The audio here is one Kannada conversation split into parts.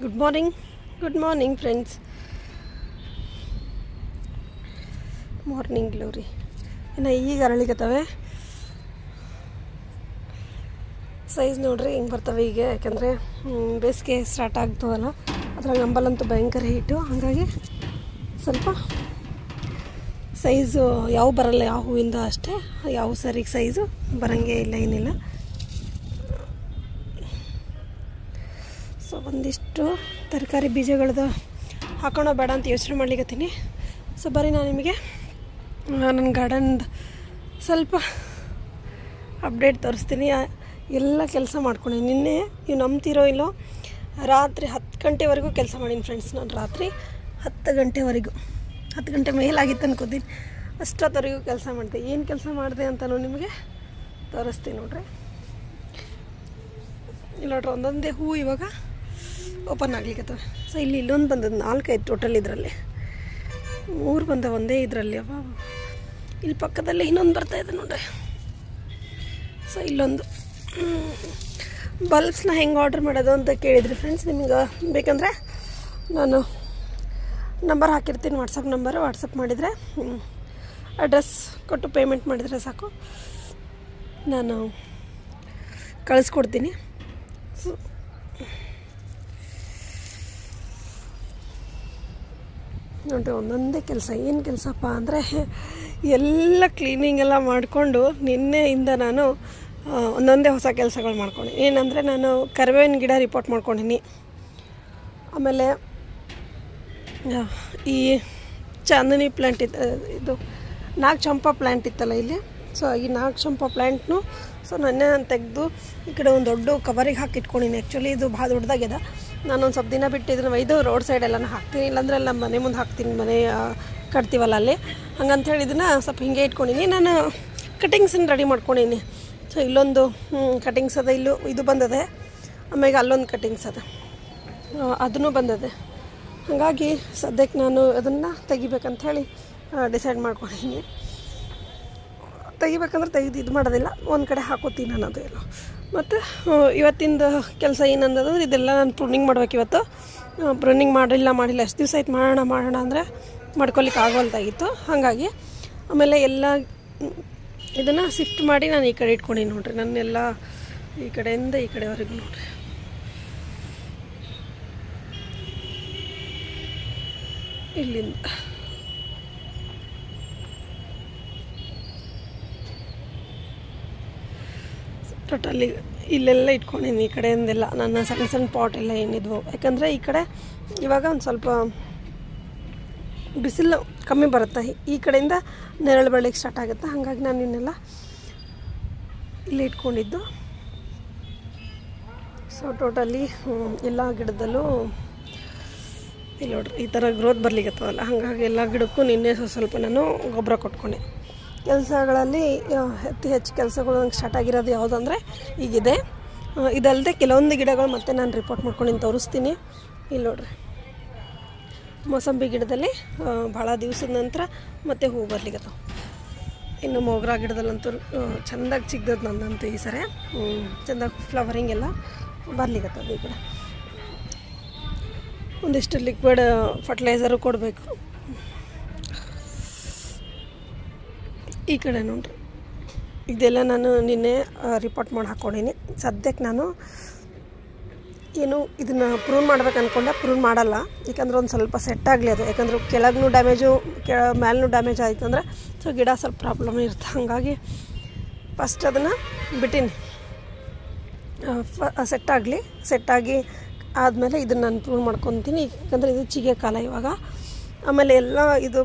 Good morning friends. Morning glory ಇನ್ನು ಈಗ ಅರಳಿಕತ್ತವೆ. ಸೈಜ್ ನೋಡ್ರಿ ಹಿಂಗೆ ಬರ್ತವೆ ಈಗ, ಯಾಕಂದರೆ ಬೇಸಿಗೆ ಸ್ಟಾರ್ಟ್ ಆಗ್ತದಲ್ಲ, ಅದ್ರಾಗ ನಂಬಲ್ಲಂತೂ ಭಯಂಕರ ಹೀಟು. ಹಾಗಾಗಿ ಸ್ವಲ್ಪ ಸೈಜು ಯಾವ ಬರಲ್ಲ, ಯಾವ ಹೂವಿಂದ ಅಷ್ಟೇ, ಯಾವ ಸರಿಗೆ ಸೈಜು ಬರೋಂಗೆ ಇಲ್ಲ, ಏನಿಲ್ಲ. ಸೊ ಒಂದಿಷ್ಟು ತರಕಾರಿ ಬೀಜಗಳದ್ದು ಹಾಕೋಣ ಬೇಡ ಅಂತ ಯೋಚನೆ ಮಾಡ್ಲಿಕ್ಕತ್ತೀನಿ. ಸೊ ಬರೀ ನಾನು ನಿಮಗೆ ನನ್ನ ಗಾರ್ಡನ್ದು ಸ್ವಲ್ಪ ಅಪ್ಡೇಟ್ ತೋರಿಸ್ತೀನಿ. ಎಲ್ಲ ಕೆಲಸ ಮಾಡ್ಕೊಂಡು ನಿನ್ನೆ ನೀವು ನಂಬ್ತಿರೋ ಇಲ್ಲೋ, ರಾತ್ರಿ 10 ಗಂಟೆವರೆಗೂ ಕೆಲಸ ಮಾಡೀನಿ ಫ್ರೆಂಡ್ಸ್. ನಾನು ರಾತ್ರಿ 10 ಗಂಟೆವರೆಗೂ, 10 ಗಂಟೆ ಮೇಲಾಗಿತ್ತು ಅನ್ಕೋತೀನಿ, ಅಷ್ಟೊತ್ತವರೆಗೂ ಕೆಲಸ ಮಾಡಿದೆ. ಏನು ಕೆಲಸ ಮಾಡಿದೆ ಅಂತಲೂ ನಿಮಗೆ ತೋರಿಸ್ತೀನಿ ನೋಡ್ರಿ. ಇಲ್ಲ ನೋಡ್ರಿ, ಒಂದೊಂದೇ ಹೂ ಇವಾಗ ಓಪನ್ ಆಗ್ಲಿಕ್ಕತ್ತವೆ. ಸೊ ಇಲ್ಲೊಂದು ಬಂದದ್ದು, 4-5 ಟೋಟಲ್. ಇದರಲ್ಲಿ 3 ಬಂದ ಒಂದೇ ಇದರಲ್ಲಿ. ಅವ ಇಲ್ಲಿ ಪಕ್ಕದಲ್ಲೇ ಇನ್ನೊಂದು ಬರ್ತಾಯಿದೆ ನೋಡ್ರಿ. ಸೊ ಇಲ್ಲೊಂದು ಬಲ್ಬ್ಸ್ನ ಹೆಂಗೆ ಆರ್ಡ್ರ್ ಮಾಡೋದು ಅಂತ ಕೇಳಿದ್ರಿ ಫ್ರೆಂಡ್ಸ್. ನಿಮ್ಗೆ ಬೇಕಂದರೆ ನಾನು ನಂಬರ್ ಹಾಕಿರ್ತೀನಿ, ವಾಟ್ಸಪ್ ನಂಬರು. ವಾಟ್ಸಪ್ ಮಾಡಿದರೆ ಅಡ್ರೆಸ್ ಕೊಟ್ಟು ಪೇಮೆಂಟ್ ಮಾಡಿದರೆ ಸಾಕು, ನಾನು ಕಳಿಸ್ಕೊಡ್ತೀನಿ. ಸೊ ನೋಡಿರಿ, ಒಂದೊಂದೇ ಕೆಲಸ. ಏನು ಕೆಲಸಪ್ಪ ಅಂದರೆ ಎಲ್ಲ ಕ್ಲೀನಿಂಗ್ ಎಲ್ಲ ಮಾಡಿಕೊಂಡು ನಿನ್ನೆಯಿಂದ ನಾನು ಒಂದೊಂದೇ ಹೊಸ ಕೆಲಸಗಳು ಮಾಡ್ಕೊಂಡು. ಏನಂದರೆ ನಾನು ಕರಿಬೇವಿನ ಗಿಡ ರಿಪೋರ್ಟ್ ಮಾಡ್ಕೊಂಡಿನಿ. ಆಮೇಲೆ ಈ ಚಾಂದನಿ ಪ್ಲ್ಯಾಂಟ್ ಇದು ನಾಗಚಂಪಾ ಪ್ಲ್ಯಾಂಟ್ ಇತ್ತಲ್ಲ ಇಲ್ಲಿ. ಸೊ ಈ ನಾಗಚಂಪಾ ಪ್ಲ್ಯಾಂಟ್ನು ನಾನು ತೆಗೆದು ಈ ಕಡೆ ಒಂದು ದೊಡ್ಡ ಕವರಿಗೆ ಹಾಕಿಟ್ಕೊಂಡಿನಿ. ಆ್ಯಕ್ಚುಲಿ ಇದು ಭಾಳ ದೊಡ್ಡದಾಗಿದೆ. ನಾನೊಂದು ಸ್ವಲ್ಪ ದಿನ ಬಿಟ್ಟು ಇದನ್ನು ಒಯ್ದು ರೋಡ್ ಸೈಡೆಲ್ಲ ಹಾಕ್ತೀನಿ, ಇಲ್ಲಾಂದ್ರೆ ಅಲ್ಲಿ ನಮ್ಮ ಮನೆ ಮುಂದೆ ಹಾಕ್ತೀನಿ, ಮನೆ ಕಟ್ತೀವಲ್ಲ ಅಲ್ಲಿ. ಹಂಗಂಥೇಳಿ ಇದನ್ನು ಸ್ವಲ್ಪ ಹಿಂಗೆ ಇಟ್ಕೊಂಡಿನಿ. ನಾನು ಕಟಿಂಗ್ಸನ್ನು ರೆಡಿ ಮಾಡ್ಕೊಂಡಿನಿ. ಸೊ ಇಲ್ಲೊಂದು ಕಟಿಂಗ್ಸ್ ಅದ, ಇಲ್ಲೂ ಇದು ಬಂದದೆ, ಆಮೇಲೆ ಅಲ್ಲೊಂದು ಕಟಿಂಗ್ಸ್ ಅದ, ಅದೂ ಬಂದದೆ. ಹಾಗಾಗಿ ಸದ್ಯಕ್ಕೆ ನಾನು ಅದನ್ನು ತೆಗಿಬೇಕಂಥೇಳಿ ಡಿಸೈಡ್ ಮಾಡ್ಕೊಂಡಿನಿ. ತೆಗಿಬೇಕಂದ್ರೆ ತೆಗೆದು ಇದು ಮಾಡೋದಿಲ್ಲ, ಒಂದು ಕಡೆ ಹಾಕೋತೀನಿ ನಾನು ಅದು ಎಲ್ಲ. ಮತ್ತು ಇವತ್ತಿಂದ ಕೆಲಸ ಏನಂದದು, ಇದೆಲ್ಲ ನಾನು ಪ್ರೂನಿಂಗ್ ಮಾಡ್ಬೇಕು ಇವತ್ತು. ಪ್ರೂನಿಂಗ್ ಮಾಡಿಲ್ಲ ಎಷ್ಟು ದಿವಸ ಆಯ್ತು ಮಾಡೋಣ ಅಂದರೆ ಮಾಡ್ಕೊಲಿಕ್ಕೆ ಆಗೋಲ್ದಾಗಿತ್ತು. ಹಾಗಾಗಿ ಆಮೇಲೆ ಎಲ್ಲ ಇದನ್ನು ಶಿಫ್ಟ್ ಮಾಡಿ ನಾನು ಈ ಕಡೆ ಇಟ್ಕೊಂಡಿನಿ ನೋಡ್ರಿ. ನನ್ನೆಲ್ಲ ಈ ಕಡೆಯಿಂದ ಈ ಕಡೆವರೆಗೂ ನೋಡ್ರಿ. ಇಲ್ಲಿಂದ ಟೋಟಲಿ ಇಲ್ಲೆಲ್ಲ ಇಟ್ಕೊಂಡಿನಿ, ಈ ಕಡೆಯಿಂದೆಲ್ಲ ನನ್ನ ಸಣ್ಣ ಪಾಟ್ ಎಲ್ಲ ಏನಿದ್ವು. ಯಾಕಂದರೆ ಈ ಕಡೆ ಇವಾಗ ಒಂದು ಸ್ವಲ್ಪ ಬಿಸಿಲು ಕಮ್ಮಿ ಬರುತ್ತೆ, ಈ ಕಡೆಯಿಂದ ನೆರಳು ಬೀಳಲಿಕ್ಕೆ ಸ್ಟಾರ್ಟ್ ಆಗುತ್ತೆ. ಹಾಗಾಗಿ ನಾನು ಇನ್ನೆಲ್ಲ ಇಲ್ಲಿ ಇಟ್ಕೊಂಡಿದ್ದು. ಸೊ ಟೋಟಲಿ ಎಲ್ಲ ಗಿಡದಲ್ಲೂ ಇಲ್ಲಿ ನೋಡ್ರಿ ಈ ಥರ ಗ್ರೋತ್ ಬರ್ಲಿಕ್ಕತ್ತವಲ್ಲ. ಹಾಗಾಗಿ ಎಲ್ಲ ಗಿಡಕ್ಕೂ ನಿನ್ನೆ ಸ್ವಲ್ಪ ನಾನು ಗೊಬ್ಬರ ಕೊಟ್ಕೊಂಡೆ. ಕೆಲಸಗಳಲ್ಲಿ ಅತಿ ಹೆಚ್ಚು ಕೆಲಸಗಳು ನಂಗೆ ಸ್ಟಾರ್ಟ್ ಆಗಿರೋದು ಯಾವುದಂದರೆ ಈಗಿದೆ. ಇದಲ್ಲದೆ ಕೆಲವೊಂದು ಗಿಡಗಳು ಮತ್ತೆ ನಾನು ರಿಪೋರ್ಟ್ ಮಾಡ್ಕೊಂಡು ತೋರಿಸ್ತೀನಿ. ಇಲ್ಲಿ ನೋಡ್ರಿ, ಮೋಸಂಬಿ ಗಿಡದಲ್ಲಿ ಭಾಳ ದಿವಸದ ನಂತರ ಮತ್ತೆ ಹೂ ಬರ್ಲಿಕ್ಕತ್ತವ. ಇನ್ನು ಮೊಗ್ರಾ ಗಿಡದಲ್ಲಂತೂ ಚೆಂದಾಗಿ ಸಿಗ್ದದ್ದು ನಂದಂತೂ ಈ ಸರಿ ಚೆಂದಾಗಿ ಫ್ಲವರಿಂಗ್ ಎಲ್ಲ ಬರ್ಲಿಕ್ಕತ್ತದ. ಈ ಕಡೆ ಒಂದಿಷ್ಟು ಲಿಕ್ವಿಡ್ ಫರ್ಟಿಲೈಸರು ಕೊಡಬೇಕು. ಈ ಕಡೆ ನೋಡ್ರಿ, ಇದೆಲ್ಲ ನಾನು ನಿನ್ನೆ ರಿಪೋರ್ಟ್ ಮಾಡಿ ಹಾಕ್ಕೊಂಡಿನಿ. ಸದ್ಯಕ್ಕೆ ನಾನು ಏನು ಇದನ್ನು ಪ್ರೂನ್ ಮಾಡ್ಬೇಕು ಅಂದ್ಕೊಂಡೆ, ಪ್ರೂನ್ ಮಾಡಲ್ಲ. ಯಾಕಂದ್ರೆ ಒಂದು ಸ್ವಲ್ಪ ಸೆಟ್ ಆಗಲಿ ಅದು. ಯಾಕಂದ್ರೆ ಕೆಳಗೂ ಡ್ಯಾಮೇಜು, ಮೇಲೂ ಡ್ಯಾಮೇಜ್ ಆಯಿತು ಅಂದರೆ ಸೊ ಗಿಡ ಸ್ವಲ್ಪ ಪ್ರಾಬ್ಲಮ್ ಇರುತ್ತೆ. ಹಾಗಾಗಿ ಫಸ್ಟ್ ಅದನ್ನು ಬಿಟ್ಟಿನಿ, ಸೆಟ್ಟಾಗಿ ಆದಮೇಲೆ ಇದನ್ನು ನಾನು ಪ್ರೂನ್ ಮಾಡ್ಕೊತೀನಿ. ಯಾಕಂದರೆ ಇದು ಚಿಗೆ ಕಾಲ ಇವಾಗ. ಆಮೇಲೆ ಎಲ್ಲ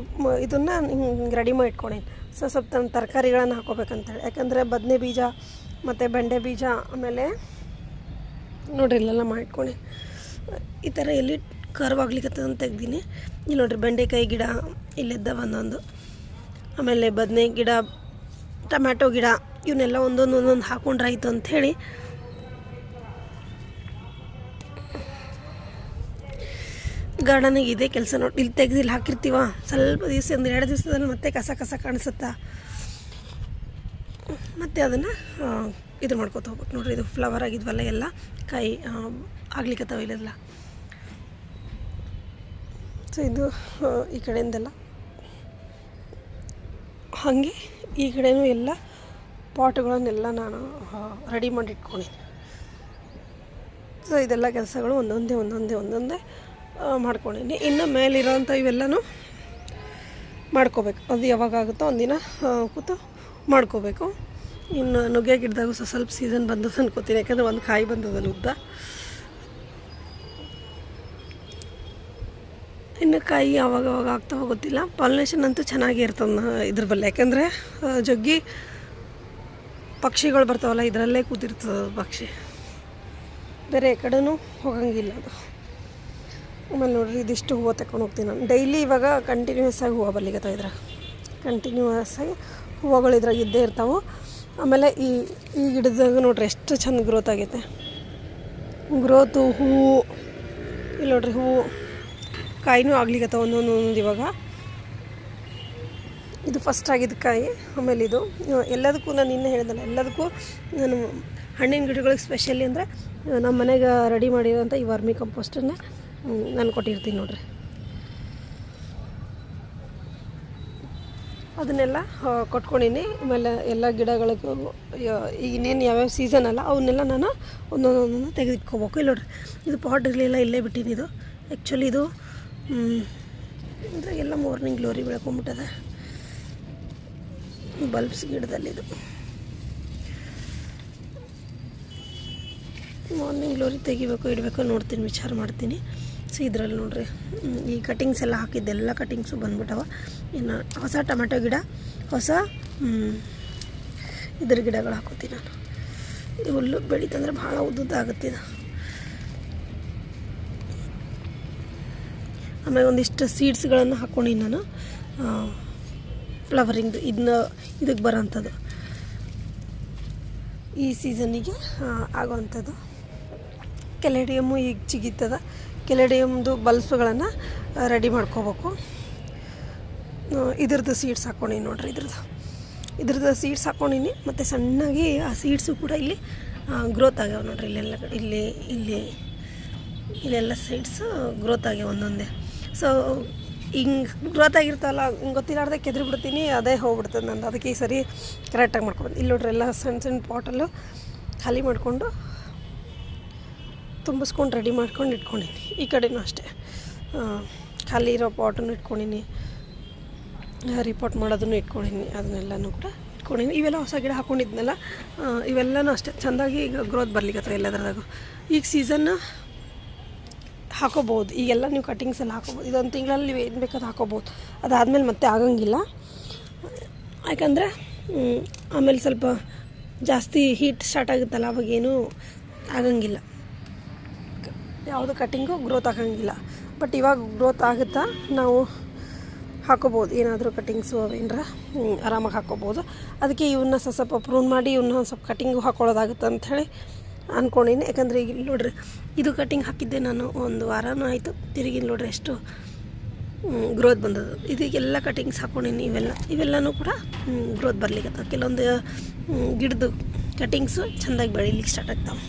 ಇದನ್ನು ಹಿಂಗೆ ರೆಡಿ ಮಾಡಿ ಇಟ್ಕೊಂಡೀನಿ. ಸೊ ಸ್ವಲ್ಪ ನನ್ನ ತರಕಾರಿಗಳನ್ನು ಹಾಕೋಬೇಕಂತೇಳಿ. ಯಾಕಂದರೆ ಬದನೆ ಬೀಜ ಮತ್ತು ಬೆಂಡೆ ಬೀಜ, ಆಮೇಲೆ ನೋಡ್ರಿ ಇಲ್ಲೆಲ್ಲ ಮಾಡಿಟ್ಕೊಂಡಿ. ಈ ಥರ ಎಲ್ಲಿ ಕರ್ವ್ ಆಗ್ಲಿಕ್ಕತ್ತದ ಅಂತ ತೆಗ್ದೀನಿ. ಇಲ್ಲಿ ನೋಡ್ರಿ, ಬೆಂಡೆಕಾಯಿ ಗಿಡ ಇಲ್ಲಿದ್ದ ಒಂದೊಂದು, ಆಮೇಲೆ ಬದನೆ ಗಿಡ, ಟೊಮ್ಯಾಟೊ ಗಿಡ, ಇವನ್ನೆಲ್ಲ ಒಂದೊಂದು ಹಾಕೊಂಡ್ರೆ ಆಯಿತು ಅಂಥೇಳಿ ಗಾರ್ಡನಿಗೆ ಇದೇ ಕೆಲಸ. ನೋಡಿ, ಇಲ್ಲಿ ತೆಗೆದು ಇಲ್ಲಿ ಹಾಕಿರ್ತೀವ, ಸ್ವಲ್ಪ ದಿವಸ, 1-2 ದಿವಸದಲ್ಲಿ ಮತ್ತೆ ಕಸ ಕಾಣಿಸುತ್ತಾ, ಮತ್ತು ಅದನ್ನು ಇದು ಮಾಡ್ಕೊತ ಹೋಗ್ಬೇಕು. ನೋಡಿರಿ, ಇದು ಫ್ಲವರ್ ಆಗಿದ್ವಲ್ಲ, ಎಲ್ಲ ಕಾಯಿ ಆಗ್ಲಿಕ್ಕತ್ತವ ಇಲ್ಲೆಲ್ಲ. ಸೊ ಇದು ಈ ಕಡೆಯಿಂದೆಲ್ಲ ಹಾಗೆ ಈ ಕಡೆಯೂ ಎಲ್ಲ ಪಾಟ್ಗಳನ್ನೆಲ್ಲ ನಾನು ರೆಡಿ ಮಾಡಿ ಇಟ್ಕೊಂಡಿದ್ದೀನಿ. ಸೊ ಇದೆಲ್ಲ ಕೆಲಸಗಳು ಒಂದೊಂದೇ ಮಾಡ್ಕೊಂಡಿದ್ದೀನಿ. ಇನ್ನು ಮೇಲಿರೋಂಥ ಇವೆಲ್ಲನೂ ಮಾಡ್ಕೋಬೇಕು. ಅದು ಯಾವಾಗಾಗುತ್ತೋ ಒಂದಿನ ಕೂತು ಮಾಡ್ಕೋಬೇಕು. ಇನ್ನು ನುಗ್ಗೆ ಗಿಡದಾಗೂ ಸ್ವಲ್ಪ ಸೀಸನ್ ಬಂದದ್ದು ಅನ್ಕೋತೀನಿ, ಯಾಕಂದರೆ ಒಂದು ಕಾಯಿ ಬಂದದಲ್ಲ ಉದ್ದ. ಇನ್ನು ಕಾಯಿ ಯಾವಾಗ ಆಗ್ತಾವ ಗೊತ್ತಿಲ್ಲ. ಪಾಲಿನೇಷನ್ ಅಂತೂ ಚೆನ್ನಾಗಿ ಇರ್ತದೆ ಇದ್ರ ಬಲ್ಲ, ಯಾಕಂದರೆ ಜಗ್ಗಿ ಪಕ್ಷಿಗಳು ಬರ್ತಾವಲ್ಲ, ಇದರಲ್ಲೇ ಕೂತಿರ್ತದೆ ಪಕ್ಷಿ, ಬೇರೆ ಕಡೆನೂ ಹೋಗಂಗಿಲ್ಲ ಅದು. ಆಮೇಲೆ ನೋಡ್ರಿ ಇದಿಷ್ಟು ಹೂವು ತಗೊಂಡು ಹೋಗ್ತೀನಿ ನಾನು ಡೈಲಿ. ಇವಾಗ ಕಂಟಿನ್ಯೂಸ್ ಆಗಿ ಹೂವು ಬರ್ಲಿಕ್ಕೆ ಇದ್ರಾಗ ಕಂಟಿನ್ಯೂಸ್ ಆಗಿ ಹೂವುಗಳು ಇದ್ರಾಗ ಇದ್ದೇ ಇರ್ತಾವೆ. ಆಮೇಲೆ ಈ ಗಿಡದಾಗ ನೋಡ್ರಿ ಎಷ್ಟು ಚಂದ ಗ್ರೋತ್ ಆಗೈತೆ. ಗ್ರೋತು ಹೂವು ಇಲ್ಲಿ ನೋಡ್ರಿ, ಹೂವು ಕಾಯಿನೂ ಆಗ್ಲಿಕ್ಕತ್ತ ಒಂದೊಂದು. ಇವಾಗ ಇದು ಫಸ್ಟ್ ಆಗಿದ್ದು ಕಾಯಿ. ಆಮೇಲೆ ಇದು ಎಲ್ಲದಕ್ಕೂ ನಾನು ಇನ್ನೂ ಹೇಳಿದಲ್ಲ, ಎಲ್ಲದಕ್ಕೂ ನಾನು ಹಣ್ಣಿನ ಗಿಡಗಳಿಗೆ ಸ್ಪೆಷಲಿ ಅಂದರೆ ನಮ್ಮ ಮನೆಗೆ ರೆಡಿ ಮಾಡಿರೋಂಥ ಈ ವರ್ಮಿ ಕಂಪೋಸ್ಟನ್ನು ನಾನು ಕೊಟ್ಟಿರ್ತೀನಿ ನೋಡ್ರಿ. ಅದನ್ನೆಲ್ಲ ಕೊಟ್ಕೊಂಡಿನಿ. ಆಮೇಲೆ ಎಲ್ಲ ಗಿಡಗಳಿಗೂ ಈಗ ಇನ್ನೇನು ಯಾವ್ಯಾವ ಸೀಸನ್ ಅಲ್ಲ ಅವನ್ನೆಲ್ಲ ನಾನು ಒಂದೊಂದೊಂದನ್ನು ತೆಗೆದಿಟ್ಕೋಬೇಕು. ಇಲ್ಲಿ ನೋಡ್ರಿ, ಇದು ಪಾಟ್ ಇರಲಿಲ್ಲ, ಇಲ್ಲೇ ಬಿಟ್ಟಿನಿ. ಇದು ಆ್ಯಕ್ಚುಲಿ ಇದು ಇದ್ರಾಗೆಲ್ಲ ಮಾರ್ನಿಂಗ್ ಗ್ಲೋರಿ ಬೆಳ್ಕೊಂಬಿಟ್ಟದೆ ಬಲ್ಬ್ಸ್ ಗಿಡದಲ್ಲಿದು. ಮಾರ್ನಿಂಗ್ ಗ್ಲೋರಿ ತೆಗಿಬೇಕು ಇಡಬೇಕು ನೋಡ್ತೀನಿ, ವಿಚಾರ ಮಾಡ್ತೀನಿ. ಸೊ ಇದರಲ್ಲಿ ನೋಡ್ರಿ ಈ ಕಟಿಂಗ್ಸ್ ಎಲ್ಲ ಹಾಕಿದ್ದೆಲ್ಲ ಕಟಿಂಗ್ಸು ಬಂದ್ಬಿಟ್ಟವ. ಇನ್ನು ಹೊಸ ಟೊಮೆಟೊ ಗಿಡ, ಹೊಸ ಇದ್ರ ಗಿಡಗಳು ಹಾಕೋತೀನಿ ನಾನು. ಈ ಹುಲ್ಲು ಬೆಳೀತಂದ್ರೆ ಭಾಳ ಉದ್ದುದ್ದಾಗುತ್ತೆ ಇದು. ಆಮೇಲೆ ಒಂದಿಷ್ಟು ಸೀಡ್ಸ್ಗಳನ್ನು ಹಾಕ್ಕೊಂಡು ನಾನು ಫ್ಲವರಿಂಗ್ದು ಇದಕ್ಕೆ ಬರೋಂಥದ್ದು ಈ ಸೀಸನ್ನಿಗೆ ಆಗೋವಂಥದ್ದು. ಕೆಲೆಡಿಯಮ್ಮು ಈಗ ಚಿಗಿತದ. ಕೆಲೆಡಿಯಮ್ದು ಬಲ್ಬ್ಸ್ಗಳನ್ನು ರೆಡಿ ಮಾಡ್ಕೋಬೇಕು. ಇದ್ರದ್ದು ಸೀಡ್ಸ್ ಹಾಕ್ಕೊಂಡಿನಿ ನೋಡ್ರಿ, ಇದ್ರದ್ದು ಸೀಡ್ಸ್ ಹಾಕ್ಕೊಂಡಿನಿ. ಮತ್ತು ಸಣ್ಣಾಗಿ ಆ ಸೀಡ್ಸು ಕೂಡ ಇಲ್ಲಿ ಗ್ರೋತ್ ಆಗ್ಯಾವ ನೋಡ್ರಿ. ಇಲ್ಲೆಲ್ಲ ಸೀಡ್ಸು ಗ್ರೋತ್ ಆಗ್ಯಾವ ಒಂದೊಂದೇ. ಸೊ ಹಿಂಗೆ ಗ್ರೋತ್ ಆಗಿರ್ತಾವಲ್ಲ, ಗೊತ್ತಿಲ್ಲಾರ್ದೆ ಕೆದ್ರಿ ಬಿಡ್ತೀನಿ, ಅದೇ ಹೋಗ್ಬಿಡ್ತದೆ ನಂದು. ಅದಕ್ಕೆ ಈ ಸರಿ ಕರೆಕ್ಟಾಗಿ ಮಾಡ್ಕೊಂಡು ಇಲ್ಲಿ ನೋಡ್ರಿ ಎಲ್ಲ ಸಣ್ಣ ಪಾಟಲ್ಲೂ ಖಾಲಿ ಮಾಡಿಕೊಂಡು ತುಂಬಿಸ್ಕೊಂಡು ರೆಡಿ ಮಾಡ್ಕೊಂಡು ಇಟ್ಕೊಂಡಿನಿ. ಈ ಕಡೆನೂ ಅಷ್ಟೇ ಖಾಲಿ ಇರೋ ಪಾಟನ್ನು ಇಟ್ಕೊಂಡಿನಿ, ರಿಪೋರ್ಟ್ ಮಾಡೋದನ್ನು ಇಟ್ಕೊಂಡಿನಿ, ಅದನ್ನೆಲ್ಲನೂ ಕೂಡ ಇಟ್ಕೊಂಡಿನಿ. ಇವೆಲ್ಲ ಹೊಸ ಗಿಡ ಹಾಕ್ಕೊಂಡಿದ್ನಲ್ಲ, ಇವೆಲ್ಲನೂ ಅಷ್ಟೇ ಚೆಂದಾಗಿ ಈಗ ಗ್ರೋತ್ ಬರ್ಲಿಕ್ಕತ್ತವೆ ಎಲ್ಲದ್ರದಾಗೂ. ಈಗ ಸೀಸನ್ನು ಹಾಕೋಬೋದು, ಈಗೆಲ್ಲ ನೀವು ಕಟಿಂಗ್ಸ್ ಎಲ್ಲ ಹಾಕೋಬೋದು. ಇದೊಂದು ತಿಂಗಳಲ್ಲಿ ನೀವು ಏನು ಬೇಕಾದ್ರೂ ಹಾಕೋಬೋದು. ಅದಾದಮೇಲೆ ಮತ್ತೆ ಆಗಂಗಿಲ್ಲ, ಯಾಕಂದರೆ ಆಮೇಲೆ ಸ್ವಲ್ಪ ಜಾಸ್ತಿ ಹೀಟ್ ಸ್ಟಾರ್ಟ್ ಆಗುತ್ತಲ್ಲ, ಅವಾಗೇನೂ ಆಗಂಗಿಲ್ಲ, ಯಾವುದು ಕಟಿಂಗು ಗ್ರೋತ್ ಆಗಂಗಿಲ್ಲ. ಬಟ್ ಇವಾಗ ಗ್ರೋತ್ ಆಗುತ್ತಾ ನಾವು ಹಾಕೋಬೋದು, ಏನಾದರೂ ಕಟಿಂಗ್ಸು ಅವೇನರ ಆರಾಮಾಗಿ ಹಾಕೋಬೋದು. ಅದಕ್ಕೆ ಇವನ್ನ ಸ್ವಲ್ಪ ಪ್ರೂನ್ ಮಾಡಿ ಇವನ್ನ ಒಂದು ಸ್ವಲ್ಪ ಕಟಿಂಗು ಹಾಕ್ಕೊಳ್ಳೋದಾಗುತ್ತೆ ಅಂಥೇಳಿ ಅಂದ್ಕೊಂಡಿನಿ. ಯಾಕಂದರೆ ಈಗ ನೋಡ್ರಿ, ಇದು ಕಟಿಂಗ್ ಹಾಕಿದ್ದೆ ನಾನು ಒಂದು ವಾರನೂ ಆಯಿತು. ತಿರುಗಿ ನೋಡ್ರಿ ಎಷ್ಟು ಗ್ರೋತ್ ಬಂದದ್ದು. ಇದಕ್ಕೆಲ್ಲ ಕಟಿಂಗ್ಸ್ ಹಾಕ್ಕೊಂಡಿನಿ. ಇವೆಲ್ಲನೂ ಕೂಡ ಗ್ರೋತ್ ಬರ್ಲಿಕ್ಕೆ ಕೆಲವೊಂದು ಗಿಡದ್ದು ಕಟಿಂಗ್ಸು ಚೆಂದಾಗಿ ಬೆಳೀಲಿಕ್ಕೆ ಸ್ಟಾರ್ಟ್ ಆಗ್ತಾವೆ.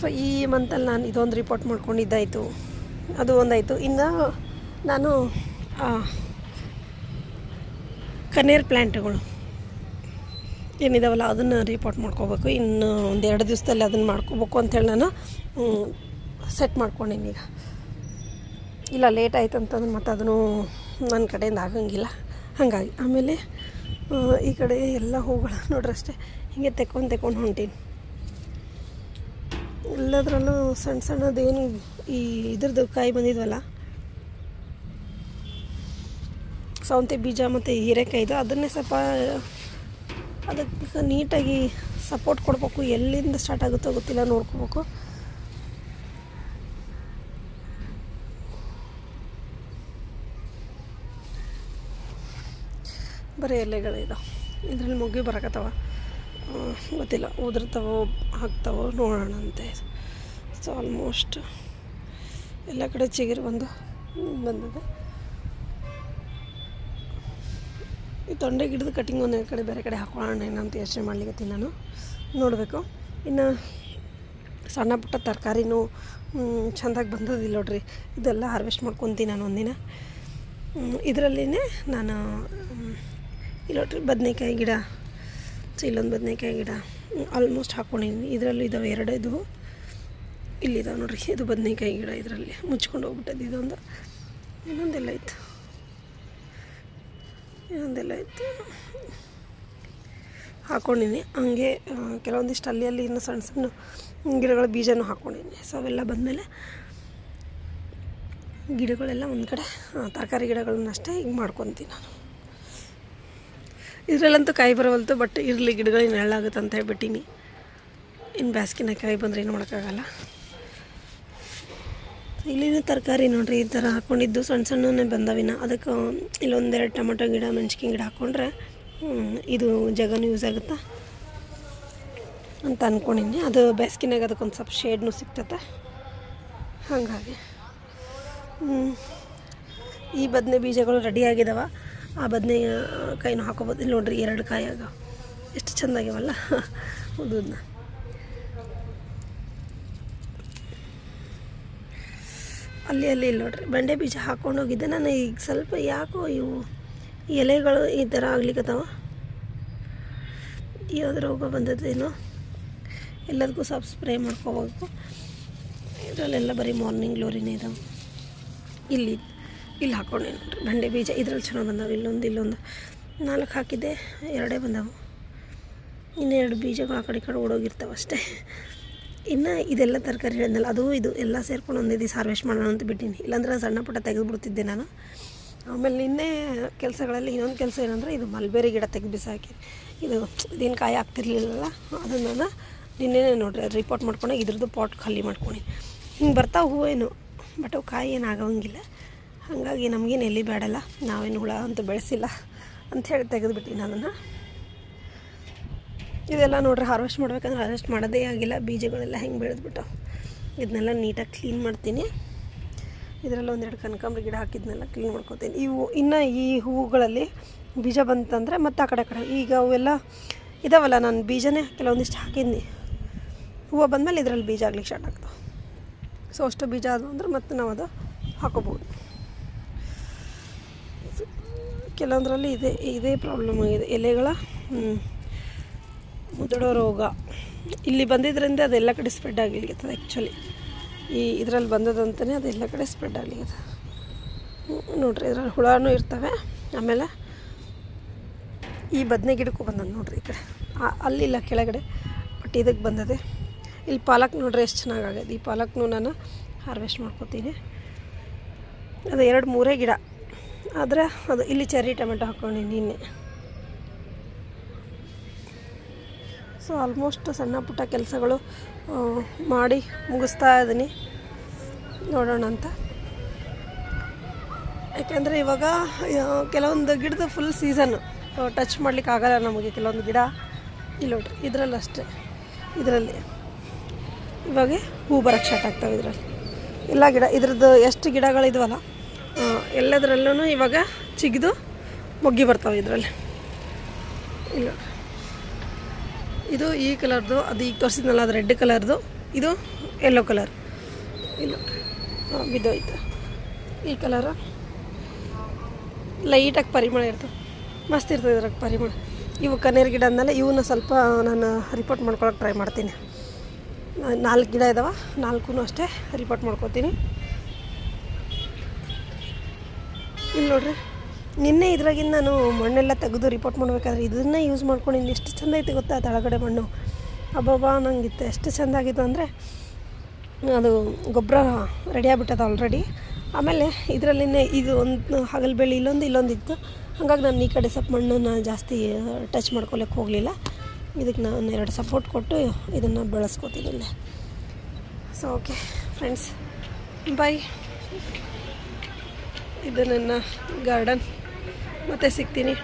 ಸೊ ಈ ಮಂತಲ್ಲಿ ನಾನು ಇದೊಂದು ರಿಪೋರ್ಟ್ ಮಾಡ್ಕೊಂಡಿದ್ದಾಯಿತು, ಅದು ಒಂದಾಯಿತು. ಇನ್ನು ನಾನು ಕನೇರ್ ಪ್ಲ್ಯಾಂಟ್ಗಳು ಏನಿದಾವಲ್ಲ ಅದನ್ನು ರಿಪೋರ್ಟ್ ಮಾಡ್ಕೋಬೇಕು. ಇನ್ನು ಒಂದು 2 ದಿವಸದಲ್ಲಿ ಅದನ್ನು ಮಾಡ್ಕೋಬೇಕು ಅಂಥೇಳಿ ನಾನು ಸೆಟ್ ಮಾಡ್ಕೊಂಡಿನಿ. ಈಗ ಇಲ್ಲ ಲೇಟ್ ಆಯ್ತು ಅಂತಂದ್ರೆ ಮತ್ತು ಅದನ್ನು ನನ್ನ ಕಡೆಯಿಂದ ಆಗಂಗಿಲ್ಲ. ಹಾಗಾಗಿ ಆಮೇಲೆ ಈ ಕಡೆ ಎಲ್ಲ ಹೂಗಳು ನೋಡ್ರಿ ಅಷ್ಟೇ ಹೀಗೆ ತೆಕ್ಕೊಂಡು ಹೊಂಟೀನಿ. ಎಲ್ಲದರಲ್ಲೂ ಸಣ್ಣದೇನು ಈ ಇದ್ರದ್ದು ಕಾಯಿ ಬಂದಿದ್ವಲ್ಲ, ಸೌಂತೆ ಬೀಜ ಮತ್ತು ಹೀರೆಕಾಯಿದು, ಅದನ್ನೇ ಸ್ವಲ್ಪ ಅದಕ್ಕೆ ನೀಟಾಗಿ ಸಪೋರ್ಟ್ ಕೊಡಬೇಕು. ಎಲ್ಲಿಂದ ಸ್ಟಾರ್ಟ್ ಆಗುತ್ತೋ ಗೊತ್ತಿಲ್ಲ, ನೋಡ್ಕೋಬೇಕು. ಬರೀ ಎಲೆಗಳಿದಾವೆ, ಇದರಲ್ಲಿ ಮೊಗ್ಗಿ ಬರಕತ್ತವ, ಗೊತ್ತಿಲ್ಲ ಉದುರ್ತಾವೋ ಹಾಕ್ತಾವೋ ನೋಡೋಣ ಅಂತೆ. ಸೊ ಆಲ್ಮೋಸ್ಟ್ ಎಲ್ಲ ಕಡೆ ಚಿಗುರು ಬಂದಿದೆ. ಈ ತೊಂಡೆ ಗಿಡದ ಕಟಿಂಗ್ ಒಂದು ಕಡೆ ಬೇರೆ ಕಡೆ ಹಾಕೊಳ್ಳೋಣ ಏನಂತ ಯೋಚನೆ ಮಾಡ್ಲಿಕ್ಕೆ ನಾನು ನೋಡಬೇಕು. ಇನ್ನು ಸಣ್ಣ ಪುಟ್ಟ ತರಕಾರಿನೂ ಚೆಂದಾಗಿ ಬಂದದಿಲ್ಲ ನೋಡ್ರಿ. ಇದೆಲ್ಲ ಹಾರ್ವೆಸ್ಟ್ ಮಾಡ್ಕೊತೀನಿ ನಾನು ಒಂದಿನ. ಇದರಲ್ಲಿನೇ ನಾನು ಇಲ್ಲ ನೋಡ್ರಿ ಬದನೆಕಾಯಿ ಗಿಡ, ಇಲ್ಲೊಂದು ಬದನೆಕಾಯಿ ಗಿಡ ಆಲ್ಮೋಸ್ಟ್ ಹಾಕ್ಕೊಂಡಿದ್ದೀನಿ. ಇದರಲ್ಲೂ ಇದ್ದಾವೆ 2 ಇದು ಇಲ್ಲಿದ್ದಾವೆ ನೋಡ್ರಿ. ಇದು ಬದನೆಕಾಯಿ ಗಿಡ ಇದರಲ್ಲಿ ಮುಚ್ಕೊಂಡು ಹೋಗ್ಬಿಟ್ಟದ್ದು. ಇನ್ನೊಂದೆಲ್ಲ ಇತ್ತು ಹಾಕ್ಕೊಂಡಿನಿ. ಹಂಗೆ ಕೆಲವೊಂದಿಷ್ಟು ಅಲ್ಲಿ ಇನ್ನೂ ಸಣ್ಣ ಸಣ್ಣ ಗಿಡಗಳ ಬೀಜನೂ ಹಾಕ್ಕೊಂಡಿನಿ. ಸೊ ಅವೆಲ್ಲ ಬಂದಮೇಲೆ ಗಿಡಗಳೆಲ್ಲ ಒಂದು ಕಡೆ, ತರಕಾರಿ ಗಿಡಗಳನ್ನಷ್ಟೇ ಹಿಂಗೆ ಮಾಡ್ಕೊತೀನಿ ನಾನು. ಇದರಲ್ಲಂತೂ ಕಾಯಿ ಬರೋವಲ್ತು, ಬಟ್ ಇರಲಿ ಗಿಡಗಳಿಗೆ ನೆರಳಾಗುತ್ತೆ ಅಂತ ಹೇಳ್ಬಿಟ್ಟಿನಿ. ಇನ್ನು ಬ್ಯಾಸ್ಗಿನ ಕಾಯಿ ಬಂದರೆ ಏನು ಮಾಡೋಕ್ಕಾಗಲ್ಲ. ಇಲ್ಲಿನ ತರಕಾರಿ ನೋಡಿರಿ ಈ ಥರ ಹಾಕ್ಕೊಂಡಿದ್ದು ಸಣ್ಣ ಸಣ್ಣನೇ ಬಂದವಿನ. ಅದಕ್ಕೆ ಇಲ್ಲೊಂದೆರಡು ಟೊಮೆಟೊ ಗಿಡ, ಮೆಣಸಿನ ಗಿಡ ಹಾಕ್ಕೊಂಡ್ರೆ ಇದು ಜಗನೂ ಯೂಸ್ ಆಗುತ್ತಾ ಅಂತ ಅಂದ್ಕೊಂಡಿನಿ. ಅದು ಬೇಸಿಗೆನಾಗ ಅದಕ್ಕೊಂದು ಸ್ವಲ್ಪ ಶೇಡ್ನೂ ಸಿಗ್ತದೆ. ಹಾಗಾಗಿ ಈ ಬದನೆ ಬೀಜಗಳು ರೆಡಿ ಆಗಿದಾವೆ. ಆ ಬದನೆ ಕಾಯಿನೂ ಹಾಕೋಬೋದು. ಇಲ್ಲಿ ನೋಡ್ರಿ 2 ಕಾಯಿ ಆಗ ಎಷ್ಟು ಚೆಂದಾಗ್ಯವಲ್ಲ ಉದ್ದನ್ನ. ಅಲ್ಲಿ ಇಲ್ಲಿ ನೋಡ್ರಿ ಬೆಂಡೆ ಬೀಜ ಹಾಕ್ಕೊಂಡು ಹೋಗಿದ್ದೆ ನಾನು. ಈಗ ಸ್ವಲ್ಪ ಯಾಕೋ ಇವು ಎಲೆಗಳು ಈ ಥರ ಆಗ್ಲಿಕ್ಕತ್ತಾವ. ಯಾವ್ದು ರೋಗ ಬಂದದೇನೋ, ಎಲ್ಲದಕ್ಕೂ ಸ್ವಲ್ಪ ಸ್ಪ್ರೇ ಮಾಡ್ಕೋಬೇಕು. ಇದರಲ್ಲೆಲ್ಲ ಬರೀ ಮಾರ್ನಿಂಗ್ ಗ್ಲೋರಿನೇ ಇದಾವೆ. ಇಲ್ಲಿ ಹಾಕ್ಕೊಂಡೆ ನೋಡ್ರಿ ಬೆಂಡೆ ಬೀಜ. ಇದ್ರಲ್ಲಿ ಚೆನ್ನಾಗಿ ಬಂದಾವೆ. ಇಲ್ಲೊಂದು 4 ಹಾಕಿದ್ದೆ, 2 ಬಂದಾವೆ. ಇನ್ನು 2 ಬೀಜಗಳು ಆ ಕಡೆ ಓಡೋಗಿರ್ತಾವೆ ಅಷ್ಟೇ. ಇನ್ನು ಇದೆಲ್ಲ ತರಕಾರಿ ಹೇಳಿದ್ನಲ್ಲ, ಅದು ಇದು ಎಲ್ಲ ಸೇರ್ಕೊಂಡು ಒಂದೇ ದಿವಸ ಹಾರ್ವೆಸ್ಟ್ ಮಾಡೋಣ ಅಂತ ಬಿಟ್ಟಿನಿ. ಇಲ್ಲಾಂದ್ರೆ ಸಣ್ಣ ಪುಟ್ಟ ತೆಗೆದುಬಿಡ್ತಿದ್ದೆ ನಾನು. ಆಮೇಲೆ ನಿನ್ನೆ ಕೆಲಸಗಳಲ್ಲಿ ಇನ್ನೊಂದು ಕೆಲಸ ಏನಂದರೆ, ಇದು ಮಲ್ಬೇರಿ ಗಿಡ ತೆಗೆದು ಬಿಸಾಕಿ ಇದೇನು ಕಾಯಿ ಆಗ್ತಿರ್ಲಿಲ್ಲಲ್ಲ, ಅದನ್ನು ನಾನು ನಿನ್ನೆ ನೋಡ್ರಿ ರಿಪೋರ್ಟ್ ಮಾಡ್ಕೊಂಡೆ ಇದ್ರದ್ದು ಪಾಟ್ ಖಾಲಿ ಮಾಡ್ಕೊಂಡು ಹಿಂಗೆ ಬರ್ತಾವೆ ಹೂವೇನು, ಬಟ್ ಅವು ಕಾಯಿ ಏನು ಆಗೋಂಗಿಲ್ಲ. ಹಾಗಾಗಿ ನಮಗೇನು ಎಲ್ಲಿ ಬೇಡಲ್ಲ, ನಾವೇನು ಹುಳ ಅಂತ ಬೆಳೆಸಿಲ್ಲ ಅಂಥೇಳಿ ತೆಗೆದುಬಿಟ್ಟಿನಿ ಅದನ್ನು. ಇದೆಲ್ಲ ನೋಡ್ರಿ ಹಾರ್ವೆಸ್ಟ್ ಮಾಡ್ಬೇಕಂದ್ರೆ ಹಾರ್ವೆಸ್ಟ್ ಮಾಡೋದೇ ಆಗಿಲ್ಲ. ಬೀಜಗಳೆಲ್ಲ ಹೆಂಗೆ ಬೆಳೆದ್ಬಿಟ್ಟು ಇದನ್ನೆಲ್ಲ ನೀಟಾಗಿ ಕ್ಲೀನ್ ಮಾಡ್ತೀನಿ. ಇದರಲ್ಲಿ 1-2 ಕನಕಾಂಬರಿ ಗಿಡ ಹಾಕಿದ್ನೆಲ್ಲ ಕ್ಲೀನ್ ಮಾಡ್ಕೊತೀನಿ. ಇನ್ನು ಈ ಹೂವುಗಳಲ್ಲಿ ಬೀಜ ಬಂತಂದರೆ ಮತ್ತೆ ಆ ಕಡೆ ಈಗ ಅವೆಲ್ಲ ಇದಾವಲ್ಲ, ನಾನು ಬೀಜನೇ ಕೆಲವೊಂದಿಷ್ಟು ಹಾಕಿದ್ನಿ. ಹೂವು ಬಂದಮೇಲೆ ಇದರಲ್ಲಿ ಬೀಜ ಆಗ್ಲಿಕ್ಕೆ ಸ್ಟಾರ್ಟ್ ಆಗ್ತವೆ. ಸೊ ಅಷ್ಟು ಬೀಜ ಅದು ಅಂದ್ರೆ ಮತ್ತೆ ನಾವು ಅದು ಹಾಕೋಬೋದು. ಕೆಲವೊಂದರಲ್ಲಿ ಇದೇ ಪ್ರಾಬ್ಲಮ್ ಆಗಿದೆ, ಎಲೆಗಳ ಮುದುಡೋ ರೋಗ. ಇಲ್ಲಿ ಬಂದಿದ್ದರಿಂದ ಅದೆಲ್ಲ ಕಡೆ ಸ್ಪ್ರೆಡ್ ಆಗಲಿಕ್ಕೆ ಆ್ಯಕ್ಚುಲಿ ಇದರಲ್ಲಿ ಬಂದದಂತಲೇ ಅದೆಲ್ಲ ಕಡೆ ಸ್ಪ್ರೆಡ್ ಆಗಲಿಕ್ಕೆ ನೋಡ್ರಿ. ಇದರಲ್ಲಿ ಹುಳನೂ ಇರ್ತವೆ. ಆಮೇಲೆ ಈ ಬದನೆ ಗಿಡಕ್ಕೂ ಬಂದದ್ದು ನೋಡ್ರಿ. ಈ ಕಡೆ ಅಲ್ಲಿಲ್ಲ ಕೆಳಗಡೆ, ಬಟ್ ಇದಕ್ಕೆ ಬಂದದೆ. ಇಲ್ಲಿ ಪಾಲಕ್ ನೋಡ್ರಿ ಎಷ್ಟು ಚೆನ್ನಾಗಾಗಿದೆ. ಈ ಪಾಲಕ್ನು ನಾನು ಹಾರ್ವೆಸ್ಟ್ ಮಾಡ್ಕೊತೀನಿ. ಅದು 2-3 ಗಿಡ ಆದರೆ ಅದು ಇಲ್ಲಿ ಚೆರ್ರಿ ಟೊಮೆಟೊ ಹಾಕ್ಕೊಂಡಿನಿ ನಿನ್ನೆ. ಸೊ ಆಲ್ಮೋಸ್ಟ್ ಸಣ್ಣ ಪುಟ್ಟ ಕೆಲಸಗಳು ಮಾಡಿ ಮುಗಿಸ್ತಾ ಇದ್ದೀನಿ, ನೋಡೋಣ ಅಂತ. ಯಾಕೆಂದರೆ ಇವಾಗ ಕೆಲವೊಂದು ಗಿಡದ ಫುಲ್ ಸೀಸನ್ನು ಟಚ್ ಮಾಡ್ಲಿಕ್ಕೆ ಆಗಲ್ಲ ನಮಗೆ. ಕೆಲವೊಂದು ಗಿಡ ಇಲ್ಲಿ ನೋಡ್ರಿ ಇದರಲ್ಲಿ ಅಷ್ಟೇ, ಇದರಲ್ಲಿ ಇವಾಗ ಹೂ ಬರೋಕ್ಕೆ ಸ್ಟಾರ್ಟ್ ಆಗ್ತವೆ. ಇದರಲ್ಲಿ ಎಲ್ಲ ಗಿಡ ಇದ್ರದ್ದು ಎಷ್ಟು ಗಿಡಗಳಿದ್ವಲ್ಲ ಎಲ್ಲದರಲ್ಲೂ ಇವಾಗ ಚಿಗಿದು ಮೊಗ್ಗಿ ಬರ್ತಾವೆ ಇದರಲ್ಲಿ. ಇಲ್ಲ ಇದು ಈ ಕಲರ್ದು, ಅದು ಈಗ ತೋರಿಸಿದ್ನಲ್ಲ ಅದು ರೆಡ್ ಕಲರ್ದು, ಇದು ಯೆಲ್ಲೋ ಕಲರ್. ಇಲ್ಲ ಬಿದ್ದೋಯ್ತು. ಈ ಕಲರು ಲೈಟಾಗಿ ಪರಿಮಳ ಇರ್ತವೆ, ಮಸ್ತ್ ಇರ್ತದೆ ಇದ್ರಾಗ ಪರಿಮಳ. ಇವು ಕನೇರು ಗಿಡ ಅಂದಮೇಲೆ ಇವನ್ನ ಸ್ವಲ್ಪ ನಾನು ರಿಪೋರ್ಟ್ ಮಾಡ್ಕೊಳಕ್ಕೆ ಟ್ರೈ ಮಾಡ್ತೀನಿ. 4 ಗಿಡ ಇದ್ದಾವೆ, 4 ಅಷ್ಟೇ ರಿಪೋರ್ಟ್ ಮಾಡ್ಕೊತೀನಿ. ಇಲ್ಲಿ ನೋಡ್ರಿ ನಿನ್ನೆ ಇದ್ರಾಗಿಂದ ನಾನು ಮಣ್ಣೆಲ್ಲ ತೆಗೆದು ರಿಪೋರ್ಟ್ ಮಾಡಬೇಕಾದ್ರೆ ಇದನ್ನೇ ಯೂಸ್ ಮಾಡ್ಕೊಂಡು ಇನ್ನು ಎಷ್ಟು ಚೆಂದ ಐತೆ ಗೊತ್ತಾ ತಳಗಡೆ ಮಣ್ಣು. ಅಬ್ಬಬ್ಬಾ ನಂಗಿತ್ತು ಎಷ್ಟು ಚೆಂದ ಆಗಿತ್ತು ಅಂದರೆ ಅದು ಗೊಬ್ಬರ ರೆಡಿ ಆಗಿಬಿಟ್ಟದ ಆಲ್ರೆಡಿ. ಆಮೇಲೆ ಇದರಲ್ಲಿನೇ ಇದು ಒಂದು ಹಾಗಲಬೆಳ್ಳಿ ಇಲ್ಲೊಂದಿತ್ತು. ಹಾಗಾಗಿ ನಾನು ಈ ಕಡೆ ಸ್ವಲ್ಪ ಮಣ್ಣನ್ನು ಜಾಸ್ತಿ ಟಚ್ ಮಾಡ್ಕೊಳಕ್ಕೆ ಹೋಗಲಿಲ್ಲ. ಇದಕ್ಕೆ ನಾನು 2 ಸಪೋರ್ಟ್ ಕೊಟ್ಟು ಇದನ್ನು ಬೆಳೆಸ್ಕೊತೀನಿ ಇಲ್ಲೇ. ಸೊ ಓಕೆ ಫ್ರೆಂಡ್ಸ್, ಬಾಯ್. ಇದು ನನ್ನ ಗಾರ್ಡನ್, ಮತ್ತೆ ಸಿಗ್ತೀನಿ.